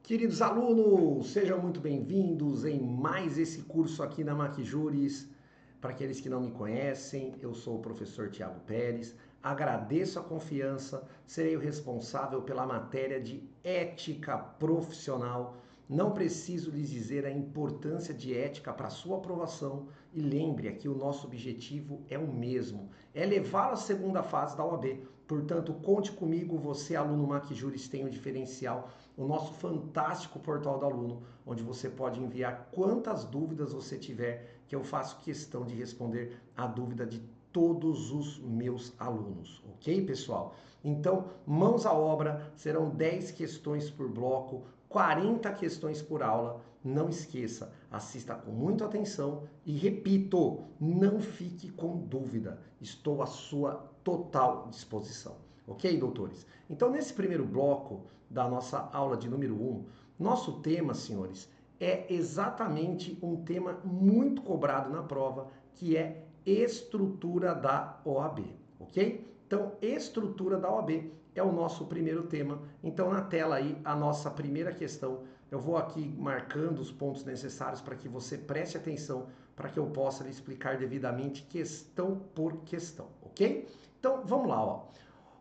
Queridos alunos, sejam muito bem-vindos em mais esse curso aqui na Macjuris. Para aqueles que não me conhecem, eu sou o professor Tiago Pérez. Agradeço a confiança, serei o responsável pela matéria de ética profissional. Não preciso lhes dizer a importância de ética para sua aprovação e lembre que o nosso objetivo é o mesmo, é levar à segunda fase da OAB. Portanto, conte comigo, você aluno Macjuris tem um diferencial, o nosso fantástico portal do aluno, onde você pode enviar quantas dúvidas você tiver, que eu faço questão de responder a dúvida de todos os meus alunos, ok, pessoal? Então, mãos à obra, serão 10 questões por bloco, 40 questões por aula. Não esqueça, assista com muita atenção e repito, não fique com dúvida. Estou à sua total disposição. Ok, doutores? Então, nesse primeiro bloco da nossa aula de número 1, nosso tema, senhores, é exatamente um tema muito cobrado na prova, que é estrutura da OAB, ok? Então, estrutura da OAB é o nosso primeiro tema. Então, na tela aí, a nossa primeira questão. Eu vou aqui marcando os pontos necessários para que você preste atenção, para que eu possa lhe explicar devidamente questão por questão, ok? Então, vamos lá, ó.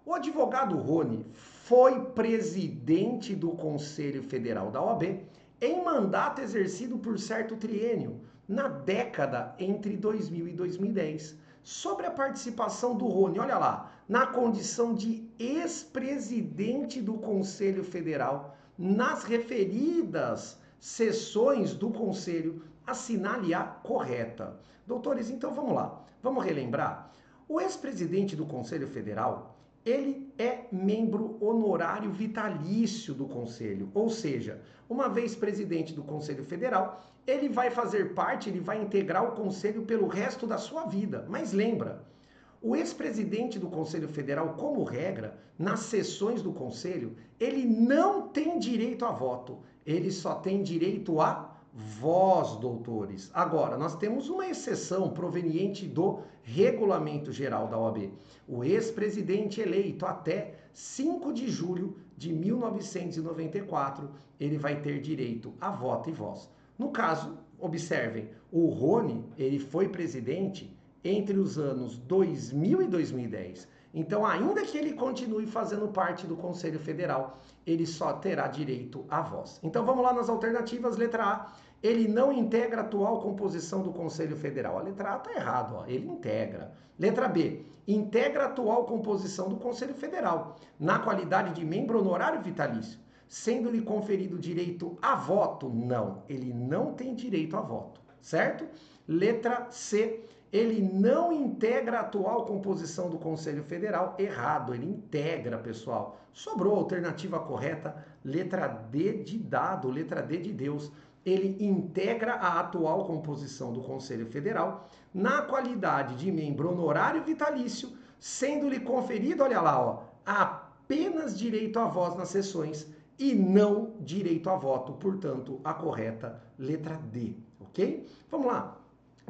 O advogado Rony foi presidente do Conselho Federal da OAB em mandato exercido por certo triênio, na década entre 2000 e 2010. Sobre a participação do Rony, olha lá, na condição de ex-presidente do Conselho Federal, nas referidas sessões do Conselho, assinale a correta. Doutores, então vamos lá, vamos relembrar. O ex-presidente do Conselho Federal, ele é membro honorário vitalício do Conselho, ou seja, uma vez presidente do Conselho Federal, ele vai fazer parte, ele vai integrar o Conselho pelo resto da sua vida. Mas lembra, o ex-presidente do Conselho Federal, como regra, nas sessões do Conselho, ele não tem direito a voto, ele só tem direito a voz, doutores. Agora, nós temos uma exceção proveniente do Regulamento Geral da OAB. O ex-presidente eleito até 5 de julho de 1994, ele vai ter direito a voto e voz. No caso, observem, o Rony, ele foi presidente entre os anos 2000 e 2010. Então, ainda que ele continue fazendo parte do Conselho Federal, ele só terá direito à voz. Então, vamos lá nas alternativas. Letra A, ele não integra a atual composição do Conselho Federal. A letra A está errado, ó. Ele integra. Letra B, integra a atual composição do Conselho Federal, na qualidade de membro honorário vitalício, sendo-lhe conferido direito a voto? Não, ele não tem direito a voto, certo? Letra C, ele não integra a atual composição do Conselho Federal. Errado, ele integra, pessoal. Sobrou a alternativa correta, letra D de dado, letra D de Deus. Ele integra a atual composição do Conselho Federal na qualidade de membro honorário vitalício, sendo-lhe conferido, olha lá, ó, apenas direito à voz nas sessões e não direito a voto. Portanto, a correta, letra D, ok? Vamos lá.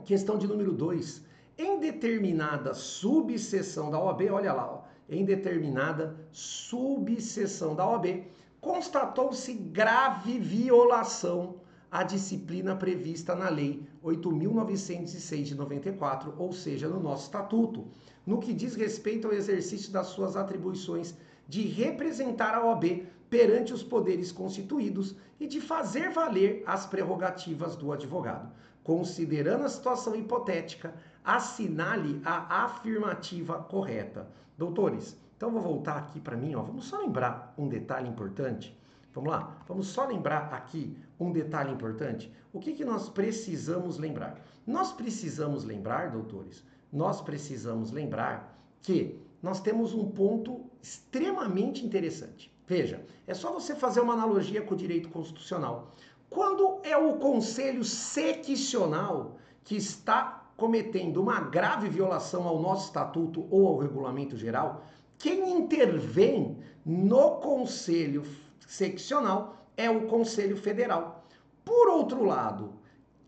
Questão de número 2. Em determinada subseção da OAB, olha lá, ó, em determinada subseção da OAB, constatou-se grave violação à disciplina prevista na Lei 8.906 de 94, ou seja, no nosso estatuto, no que diz respeito ao exercício das suas atribuições de representar a OAB perante os poderes constituídos e de fazer valer as prerrogativas do advogado. Considerando a situação hipotética, assinale a afirmativa correta. Doutores, então vou voltar aqui para mim, ó. Vamos só lembrar um detalhe importante. Vamos lá? Vamos só lembrar aqui um detalhe importante. O que nós precisamos lembrar? Nós precisamos lembrar, doutores, nós precisamos lembrar que nós temos um ponto extremamente interessante. Veja, é só você fazer uma analogia com o direito constitucional. Quando é o Conselho Seccional que está cometendo uma grave violação ao nosso estatuto ou ao regulamento geral, quem intervém no Conselho Seccional é o Conselho Federal. Por outro lado,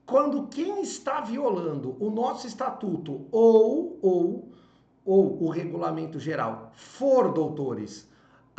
quando quem está violando o nosso estatuto ou o regulamento geral for, doutores,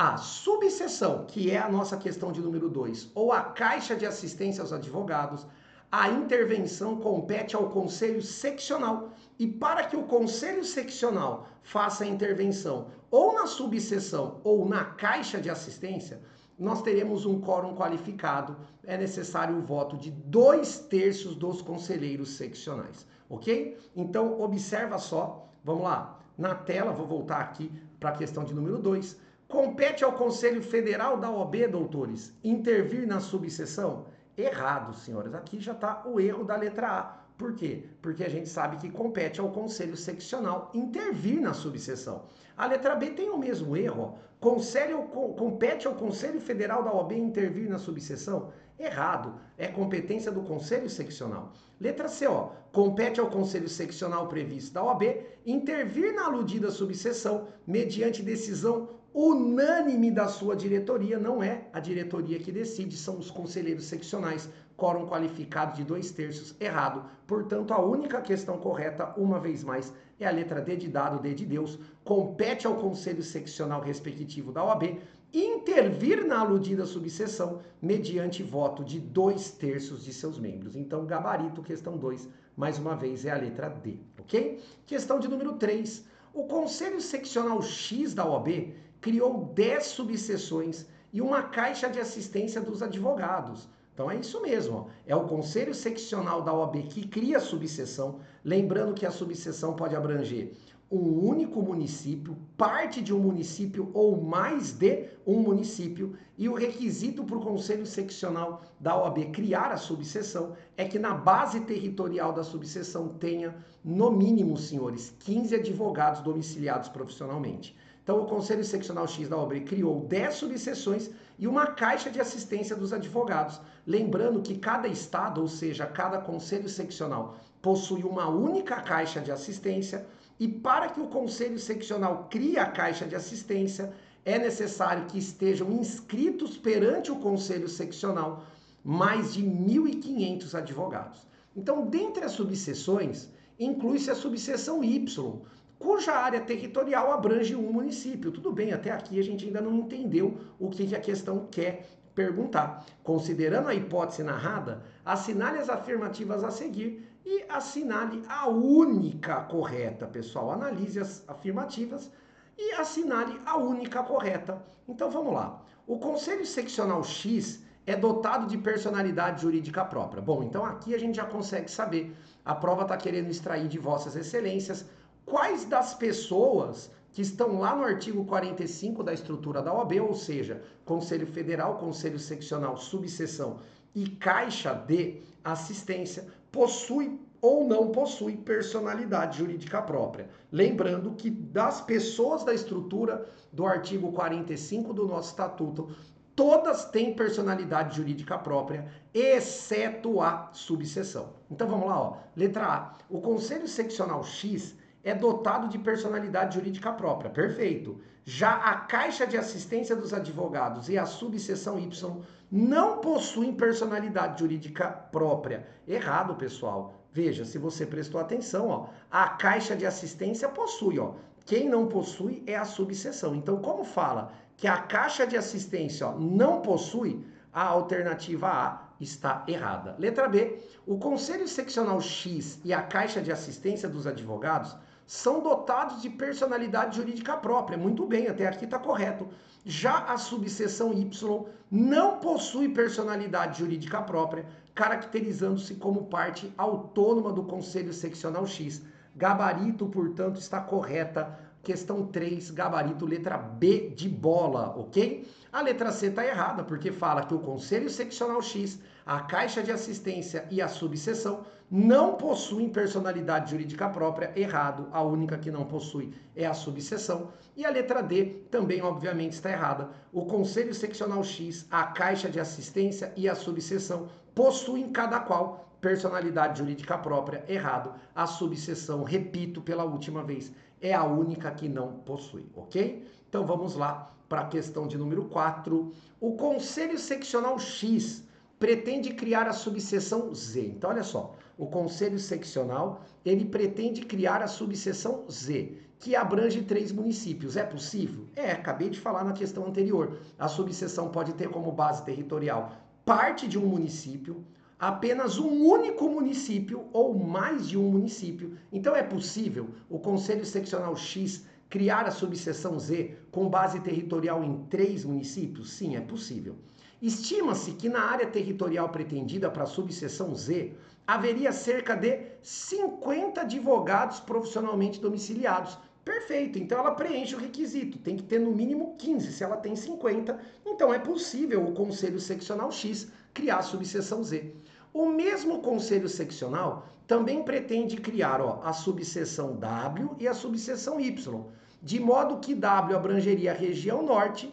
a subseção, que é a nossa questão de número 2, ou a caixa de assistência aos advogados, a intervenção compete ao conselho seccional. E para que o conselho seccional faça a intervenção ou na subseção ou na caixa de assistência, nós teremos um quórum qualificado. É necessário o voto de 2/3 dos conselheiros seccionais, ok? Então, observa só, vamos lá, na tela, vou voltar aqui para a questão de número 2. Compete ao Conselho Federal da OAB, doutores, intervir na subseção? Errado, senhoras. Aqui já está o erro da letra A. Por quê? Porque a gente sabe que compete ao Conselho Seccional intervir na subseção. A letra B tem o mesmo erro. Compete ao Conselho Federal da OAB intervir na subseção? Errado. É competência do Conselho Seccional. Letra C, ó. Compete ao Conselho Seccional previsto da OAB intervir na aludida subseção mediante decisão unânime da sua diretoria. Não é a diretoria que decide, são os conselheiros seccionais. Quórum qualificado de 2/3, errado. Portanto, a única questão correta, uma vez mais, é a letra D de dado, D de Deus. Compete ao conselho seccional respectivo da OAB intervir na aludida subseção mediante voto de 2/3 de seus membros. Então, gabarito, questão 2, mais uma vez, é a letra D, ok? Questão de número 3. O Conselho Seccional X da OAB criou 10 subseções e uma caixa de assistência dos advogados. Então é isso mesmo, ó. É o Conselho Seccional da OAB que cria a subseção, lembrando que a subseção pode abranger um único município, parte de um município ou mais de um município, e o requisito para o Conselho Seccional da OAB criar a subseção é que na base territorial da subseção tenha, no mínimo, senhores, 15 advogados domiciliados profissionalmente. Então, o Conselho Seccional X da OAB criou 10 subseções e uma caixa de assistência dos advogados. Lembrando que cada estado, ou seja, cada conselho seccional, possui uma única caixa de assistência, e para que o Conselho Seccional crie a caixa de assistência, é necessário que estejam inscritos perante o Conselho Seccional mais de 1.500 advogados. Então, dentre as subseções, inclui-se a subseção Y, cuja área territorial abrange um município. Tudo bem, até aqui a gente ainda não entendeu o que a questão quer perguntar. Considerando a hipótese narrada, assinale as afirmativas a seguir e assinale a única correta, pessoal. Analise as afirmativas e assinale a única correta. Então vamos lá. O Conselho Seccional X é dotado de personalidade jurídica própria. Bom, então aqui a gente já consegue saber. A prova está querendo extrair de vossas excelências quais das pessoas que estão lá no artigo 45 da estrutura da OAB, ou seja, Conselho Federal, Conselho Seccional, Subseção e Caixa de Assistência, possui ou não possui personalidade jurídica própria. Lembrando que das pessoas da estrutura do artigo 45 do nosso estatuto, todas têm personalidade jurídica própria, exceto a subseção. Então vamos lá, ó. Letra A. O Conselho Seccional X é dotado de personalidade jurídica própria. Perfeito. Já a Caixa de Assistência dos Advogados e a subseção Y não possuem personalidade jurídica própria. Errado, pessoal. Veja, se você prestou atenção, ó, a Caixa de Assistência possui, ó. Quem não possui é a subseção. Então, como fala que a Caixa de Assistência, ó, não possui, a alternativa A está errada. Letra B. O Conselho Seccional X e a Caixa de Assistência dos Advogados são dotados de personalidade jurídica própria. Muito bem, até aqui está correto. Já a subseção Y não possui personalidade jurídica própria, caracterizando-se como parte autônoma do Conselho Seccional X. Gabarito, portanto, está correta. Questão 3, gabarito, letra B de bola, ok? A letra C está errada, porque fala que o Conselho Seccional X, a Caixa de Assistência e a subseção não possuem personalidade jurídica própria. Errado, a única que não possui é a subseção. E a letra D também, obviamente, está errada. O Conselho Seccional X, a Caixa de Assistência e a subseção possuem cada qual personalidade jurídica própria. Errado, a subseção, repito pela última vez, é a única que não possui, ok? Então vamos lá para a questão de número 4. O Conselho Seccional X pretende criar a subseção Z. Então olha só, o Conselho Seccional, ele pretende criar a subseção Z, que abrange 3 municípios. É possível? Acabei de falar na questão anterior. A subseção pode ter como base territorial parte de um município, apenas um único município ou mais de um município. Então é possível o Conselho Seccional X criar a subseção Z com base territorial em 3 municípios? Sim, é possível. Estima-se que na área territorial pretendida para a subseção Z haveria cerca de 50 advogados profissionalmente domiciliados. Perfeito, então ela preenche o requisito, tem que ter no mínimo 15, se ela tem 50, então é possível o Conselho Seccional X criar a subseção Z. O mesmo Conselho Seccional também pretende criar a subseção W e a subseção Y, de modo que W abrangeria a região norte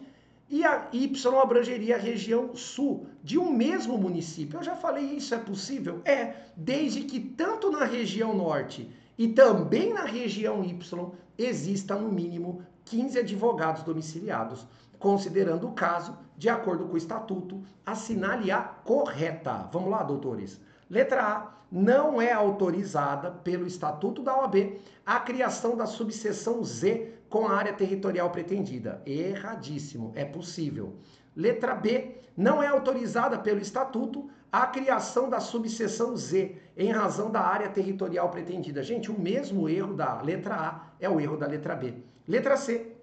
e a Y abrangeria a região sul de um mesmo município. Eu já falei isso, é possível? Desde que tanto na região norte e também na região Y exista no mínimo 15 advogados domiciliados. Considerando o caso, de acordo com o estatuto, assinale a correta. Vamos lá, doutores? Letra A. Não é autorizada pelo Estatuto da OAB a criação da subseção Z com a área territorial pretendida. Erradíssimo, é possível. Letra B. Não é autorizada pelo Estatuto a criação da subseção Z em razão da área territorial pretendida. Gente, o mesmo erro da letra A é o erro da letra B. Letra C.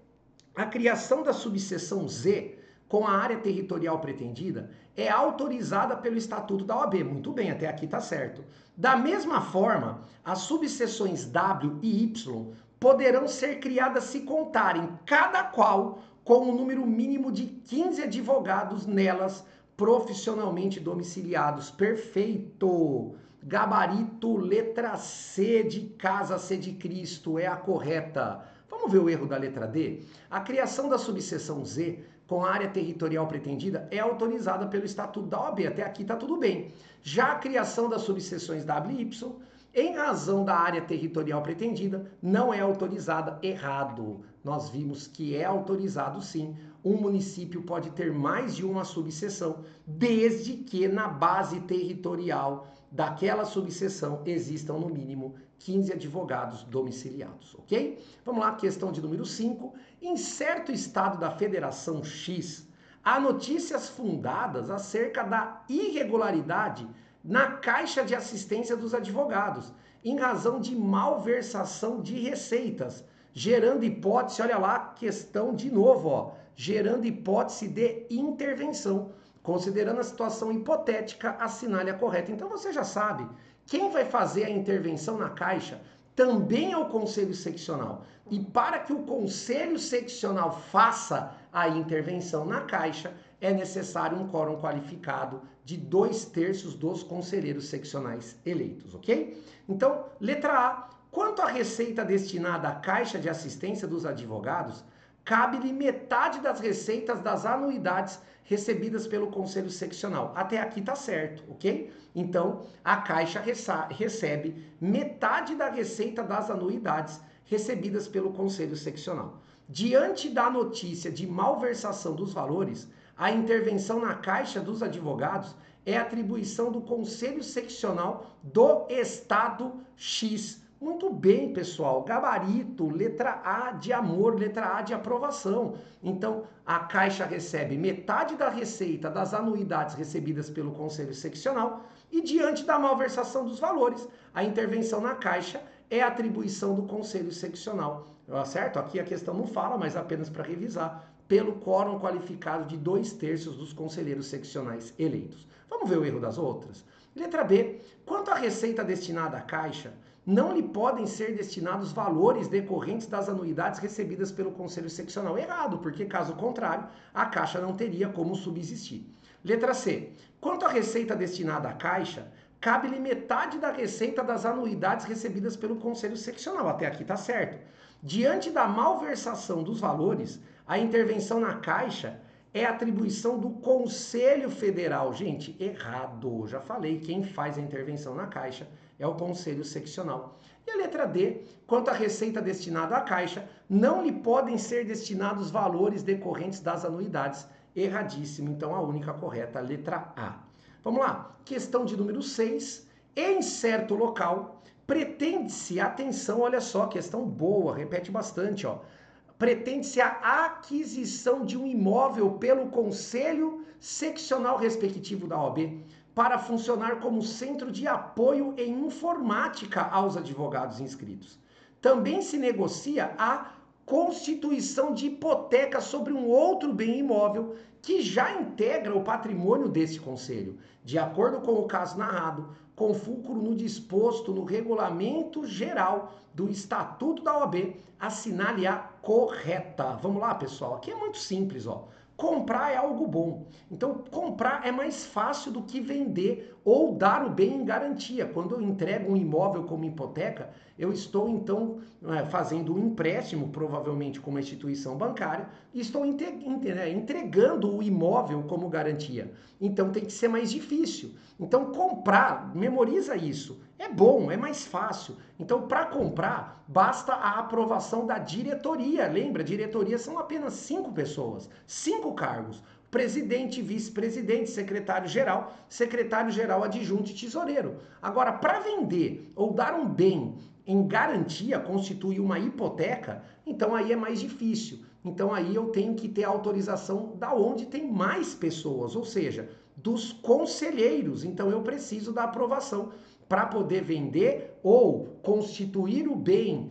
A criação da subseção Z com a área territorial pretendida é autorizada pelo Estatuto da OAB. Muito bem, até aqui está certo. Da mesma forma, as subseções W e Y poderão ser criadas se contarem, cada qual, com um número mínimo de 15 advogados nelas profissionalmente domiciliados. Perfeito! Gabarito, letra C de casa, C de Cristo, é a correta. Vamos ver o erro da letra D? A criação da subseção Z com a área territorial pretendida é autorizada pelo Estatuto da OAB. Até aqui está tudo bem. Já a criação das subseções W e Y, em razão da área territorial pretendida, não é autorizada. Errado. Nós vimos que é autorizado sim. Um município pode ter mais de uma subseção, desde que na base territorial daquela subseção existam no mínimo 15 advogados domiciliados, ok? Vamos lá, questão de número 5. Em certo estado da Federação X, há notícias fundadas acerca da irregularidade na Caixa de Assistência dos Advogados, em razão de malversação de receitas, gerando hipótese, olha lá, questão de novo, gerando hipótese de intervenção. Considerando a situação hipotética, assinale a correta. Então você já sabe, quem vai fazer a intervenção na Caixa também é o Conselho Seccional. E para que o Conselho Seccional faça a intervenção na Caixa, é necessário um quórum qualificado de 2/3 dos conselheiros seccionais eleitos, ok? Então, letra A. Quanto à receita destinada à Caixa de Assistência dos Advogados, cabe-lhe metade das receitas das anuidades recebidas pelo Conselho Seccional. Até aqui tá certo, ok? Então, a Caixa recebe metade da receita das anuidades recebidas pelo Conselho Seccional. Diante da notícia de malversação dos valores, a intervenção na Caixa dos Advogados é atribuição do Conselho Seccional do Estado X. Muito bem, pessoal. Gabarito, letra A de amor, letra A de aprovação. Então, a Caixa recebe metade da receita das anuidades recebidas pelo Conselho Seccional e, diante da malversação dos valores, a intervenção na Caixa é atribuição do Conselho Seccional. Certo? Aqui a questão não fala, mas apenas para revisar, pelo quórum qualificado de 2/3 dos conselheiros seccionais eleitos. Vamos ver o erro das outras? Letra B. Quanto à receita destinada à Caixa, não lhe podem ser destinados valores decorrentes das anuidades recebidas pelo Conselho Seccional. Errado, porque caso contrário, a Caixa não teria como subsistir. Letra C. Quanto à receita destinada à Caixa, cabe-lhe metade da receita das anuidades recebidas pelo Conselho Seccional. Até aqui está certo. Diante da malversação dos valores, a intervenção na Caixa é atribuição do Conselho Federal. Gente, errado. Já falei, quem faz a intervenção na Caixa é o Conselho Seccional. E a letra D, quanto à receita destinada à Caixa, não lhe podem ser destinados valores decorrentes das anuidades. Erradíssimo. Então, a única correta, a letra A. Vamos lá. Questão de número 6. Em certo local, Pretende-se, atenção, olha só, questão boa, repete bastante, ó. Pretende-se a aquisição de um imóvel pelo conselho seccional respectivo da OAB para funcionar como centro de apoio em informática aos advogados inscritos. Também se negocia a constituição de hipoteca sobre um outro bem imóvel que já integra o patrimônio desse conselho, de acordo com o caso narrado, com fulcro no disposto no regulamento geral do Estatuto da OAB, assinale a correta. Vamos lá, pessoal, aqui é muito simples, ó. Comprar é algo bom. Então, comprar é mais fácil do que vender ou dar o bem em garantia. Quando eu entrego um imóvel como hipoteca, eu estou, então, fazendo um empréstimo, provavelmente com uma instituição bancária, e estou entregando o imóvel como garantia. Então, tem que ser mais difícil. Então, comprar, memoriza isso. É bom, é mais fácil. Então, para comprar, basta a aprovação da diretoria. Lembra, diretoria são apenas 5 pessoas, 5 cargos. Presidente, vice-presidente, secretário-geral adjunto e tesoureiro. Agora, para vender ou dar um bem em garantia, constitui uma hipoteca, então aí é mais difícil. Então aí eu tenho que ter autorização da onde tem mais pessoas, ou seja, dos conselheiros. Então eu preciso da aprovação para poder vender ou constituir o bem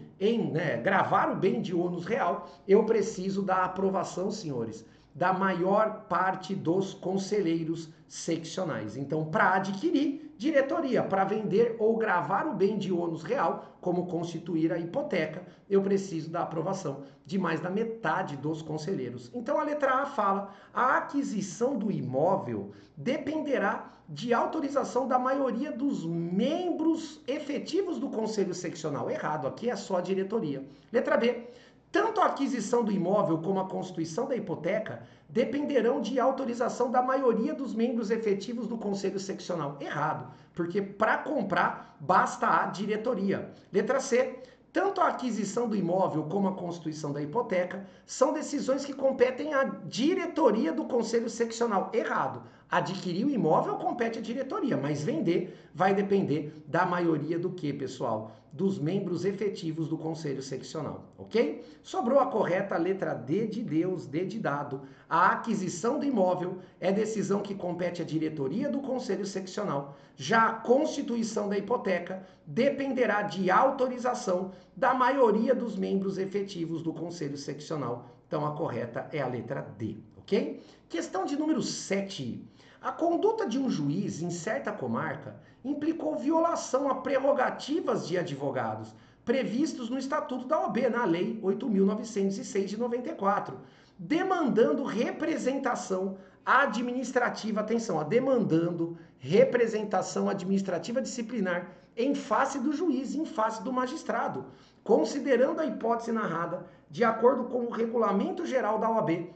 gravar o bem de ônus real, eu preciso da aprovação, senhores, da maior parte dos conselheiros seccionais. Então, para adquirir, diretoria. Para vender ou gravar o bem de ônus real, como constituir a hipoteca, eu preciso da aprovação de mais da metade dos conselheiros. Então, a letra A fala: a aquisição do imóvel dependerá de autorização da maioria dos membros efetivos do conselho seccional. Errado, aqui é só a diretoria. Letra B. Tanto a aquisição do imóvel como a constituição da hipoteca dependerão de autorização da maioria dos membros efetivos do conselho seccional. Errado, porque para comprar basta a diretoria. Letra C. Tanto a aquisição do imóvel como a constituição da hipoteca são decisões que competem à diretoria do conselho seccional. Errado. Adquirir o imóvel compete à diretoria, mas vender vai depender da maioria do que, pessoal? Dos membros efetivos do conselho seccional, ok? Sobrou a correta letra D de Deus, D de dado. A aquisição do imóvel é decisão que compete à diretoria do conselho seccional. Já a constituição da hipoteca dependerá de autorização da maioria dos membros efetivos do conselho seccional. Então a correta é a letra D, ok? Questão de número 7. A conduta de um juiz em certa comarca implicou violação a prerrogativas de advogados previstos no Estatuto da OAB, na Lei 8.906 de 94, demandando representação administrativa, atenção, demandando representação administrativa disciplinar em face do juiz, em face do magistrado, considerando a hipótese narrada de acordo com o Regulamento Geral da OAB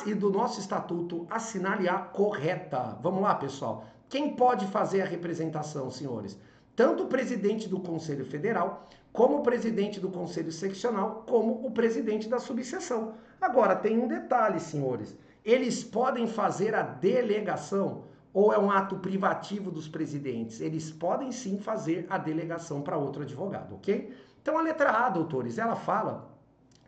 e do nosso estatuto, assinale a correta. Vamos lá, pessoal. Quem pode fazer a representação, senhores? Tanto o presidente do Conselho Federal, como o presidente do Conselho Seccional, como o presidente da subseção. Agora, tem um detalhe, senhores. Eles podem fazer a delegação ou é um ato privativo dos presidentes? Eles podem sim fazer a delegação para outro advogado, ok? Então, a letra A, doutores, ela fala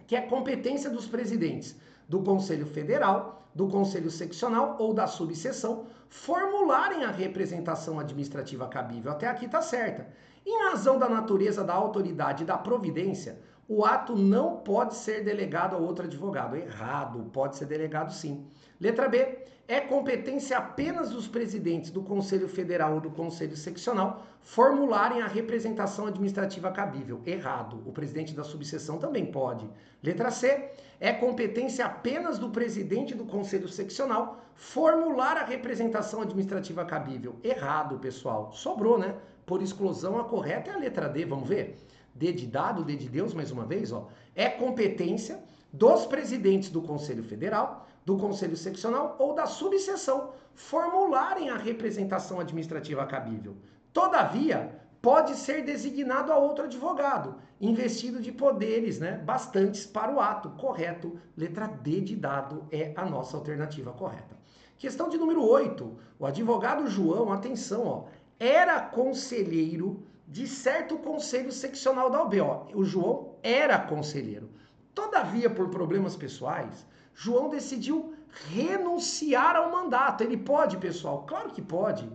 que é competência dos presidentes do Conselho Federal, do Conselho Seccional ou da subseção formularem a representação administrativa cabível. Até aqui está certa. Em razão da natureza da autoridade e da providência, o ato não pode ser delegado a outro advogado. Errado, pode ser delegado sim. Letra B. É competência apenas dos presidentes do Conselho Federal ou do Conselho Seccional formularem a representação administrativa cabível. Errado. O presidente da subseção também pode. Letra C. É competência apenas do presidente do Conselho Seccional formular a representação administrativa cabível. Errado, pessoal. Sobrou, né? Por exclusão, a correta é a letra D. Vamos ver? D de dado, D de Deus, mais uma vez, ó. É competência dos presidentes do Conselho Federal, do Conselho Seccional ou da subseção formularem a representação administrativa cabível. Todavia, pode ser designado a outro advogado, investido de poderes, bastantes para o ato. Correto, letra D de dado é a nossa alternativa correta. Questão de número 8. O advogado João, atenção, era conselheiro de certo conselho seccional da OAB. Ó, o João era conselheiro. Todavia, por problemas pessoais, João decidiu renunciar ao mandato. Ele pode, pessoal? Claro que pode.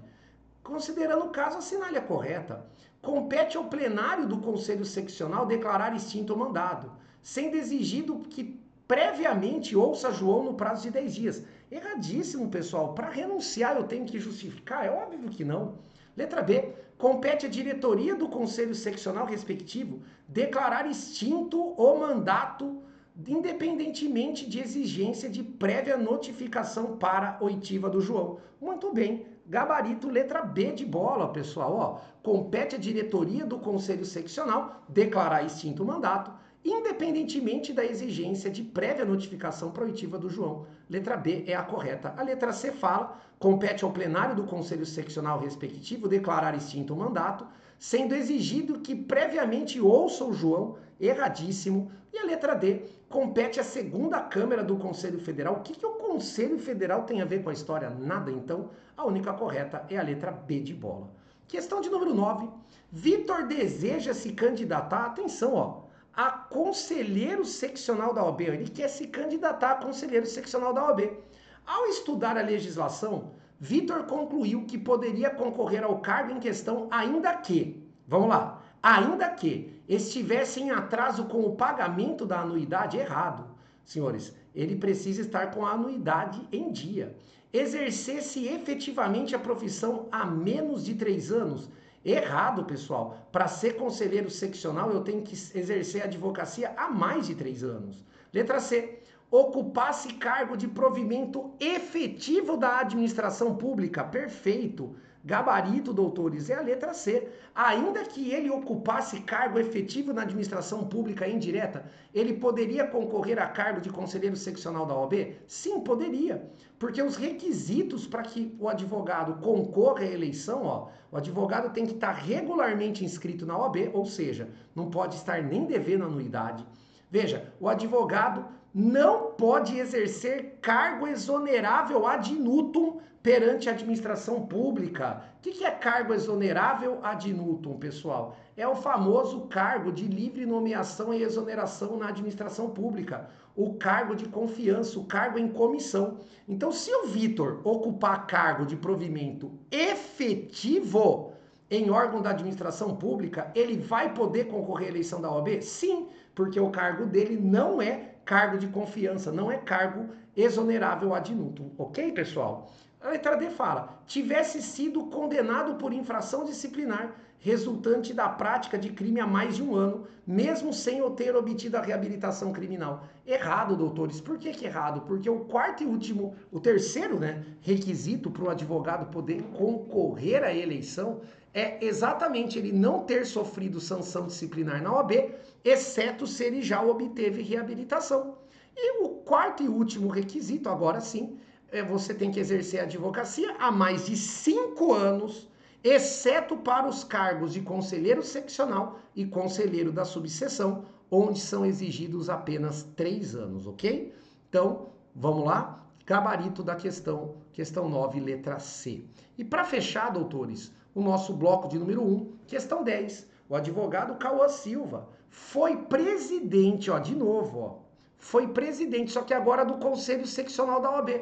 Considerando o caso, assinale a correta. Compete ao plenário do Conselho Seccional declarar extinto o mandado, sendo exigido que previamente ouça João no prazo de 10 dias. Erradíssimo, pessoal. Para renunciar eu tenho que justificar? É óbvio que não. Letra B. Compete à diretoria do Conselho Seccional respectivo declarar extinto o mandato independentemente de exigência de prévia notificação para a oitiva do João. Muito bem. Gabarito letra B de bola, pessoal. Ó, compete à diretoria do Conselho Seccional declarar extinto o mandato, independentemente da exigência de prévia notificação proibitiva do João. Letra B é a correta. A letra C fala, compete ao plenário do Conselho Seccional respectivo declarar extinto o mandato, sendo exigido que previamente ouça o João. Erradíssimo. E a letra D, compete à segunda Câmara do Conselho Federal. O que o Conselho Federal tem a ver com a história? Nada, então. A única correta é a letra B de bola. Questão de número 9. Vitor deseja se candidatar, atenção, ó, a conselheiro seccional da OAB. Ele quer se candidatar a conselheiro seccional da OAB. Ao estudar a legislação, Vitor concluiu que poderia concorrer ao cargo em questão ainda que, vamos lá, ainda que estivesse em atraso com o pagamento da anuidade. Errado, senhores. Ele precisa estar com a anuidade em dia. Exercesse efetivamente a profissão há menos de 3 anos. Errado, pessoal. Para ser conselheiro seccional, eu tenho que exercer a advocacia há mais de 3 anos. Letra C. Ocupasse cargo de provimento efetivo da administração pública. Perfeito. Gabarito, doutores, é a letra C. Ainda que ele ocupasse cargo efetivo na administração pública indireta, ele poderia concorrer a cargo de conselheiro seccional da OAB? Sim, poderia. Porque os requisitos para que o advogado concorra à eleição, ó, o advogado tem que estar regularmente inscrito na OAB, ou seja, não pode estar nem devendo anuidade. Veja, o advogado não pode exercer cargo exonerável ad nutum perante a administração pública. O que é cargo exonerável ad nutum, pessoal? É o famoso cargo de livre nomeação e exoneração na administração pública. O cargo de confiança, o cargo em comissão. Então, se o Vitor ocupar cargo de provimento efetivo em órgão da administração pública, ele vai poder concorrer à eleição da OAB? Sim, porque o cargo dele não é cargo de confiança, não é cargo exonerável ad nutum. Ok, pessoal? A letra D fala, tivesse sido condenado por infração disciplinar resultante da prática de crime há mais de 1 ano, mesmo sem eu ter obtido a reabilitação criminal. Errado, doutores. Por que errado? Porque o quarto e último, o terceiro, né, requisito para o advogado poder concorrer à eleição é exatamente ele não ter sofrido sanção disciplinar na OAB, exceto se ele já obteve reabilitação. E o quarto e último requisito, agora sim, você tem que exercer a advocacia há mais de 5 anos, exceto para os cargos de conselheiro seccional e conselheiro da subseção, onde são exigidos apenas 3 anos, ok? Então, vamos lá? Gabarito da questão 9, letra C. E para fechar, doutores, o nosso bloco de número 1, questão 10. O advogado Cauã Silva foi presidente, ó, de novo, ó, foi presidente, só que agora do Conselho Seccional da OAB,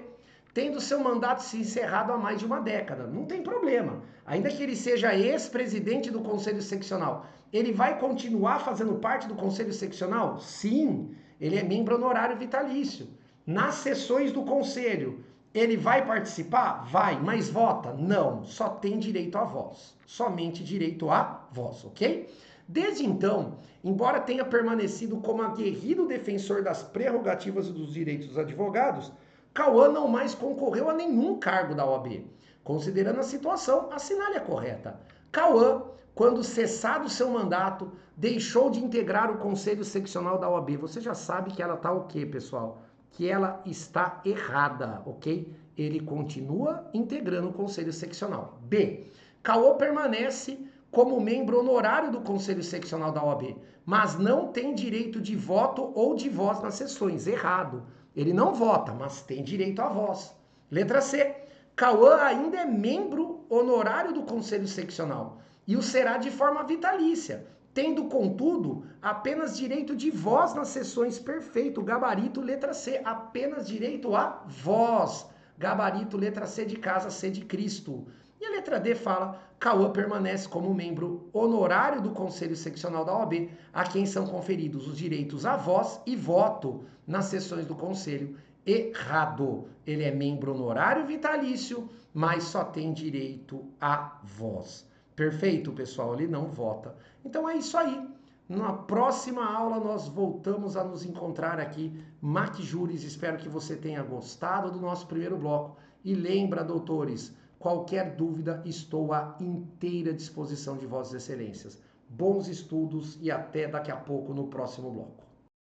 tendo seu mandato se encerrado há mais de 1 década. Não tem problema. Ainda que ele seja ex-presidente do Conselho Seccional, ele vai continuar fazendo parte do Conselho Seccional? Sim, ele é membro honorário vitalício. Nas sessões do Conselho, ele vai participar? Vai, mas vota? Não, só tem direito à voz. Somente direito à voz, ok? Desde então, embora tenha permanecido como aguerrido defensor das prerrogativas e dos direitos dos advogados, Cauã não mais concorreu a nenhum cargo da OAB. Considerando a situação, assinale a correta. Cauã, quando cessado seu mandato, deixou de integrar o Conselho Seccional da OAB. Você já sabe que ela está o quê, pessoal? Que ela está errada, ok? Ele continua integrando o Conselho Seccional. B. Cauã permanece como membro honorário do Conselho Seccional da OAB, mas não tem direito de voto ou de voz nas sessões. Errado. Ele não vota, mas tem direito à voz. Letra C. Cauã ainda é membro honorário do Conselho Seccional e o será de forma vitalícia, tendo, contudo, apenas direito de voz nas sessões. Perfeito, gabarito letra C, apenas direito a voz. Gabarito letra C de casa, C de Cristo. E a letra D fala: Cauã permanece como membro honorário do Conselho Seccional da OAB, a quem são conferidos os direitos a voz e voto nas sessões do Conselho. Errado. Ele é membro honorário vitalício, mas só tem direito a voz. Perfeito, pessoal? Ele não vota. Então é isso aí. Na próxima aula nós voltamos a nos encontrar aqui. MacJuris, espero que você tenha gostado do nosso primeiro bloco. E lembra, doutores, qualquer dúvida, estou à inteira disposição de vossas excelências. Bons estudos e até daqui a pouco no próximo bloco.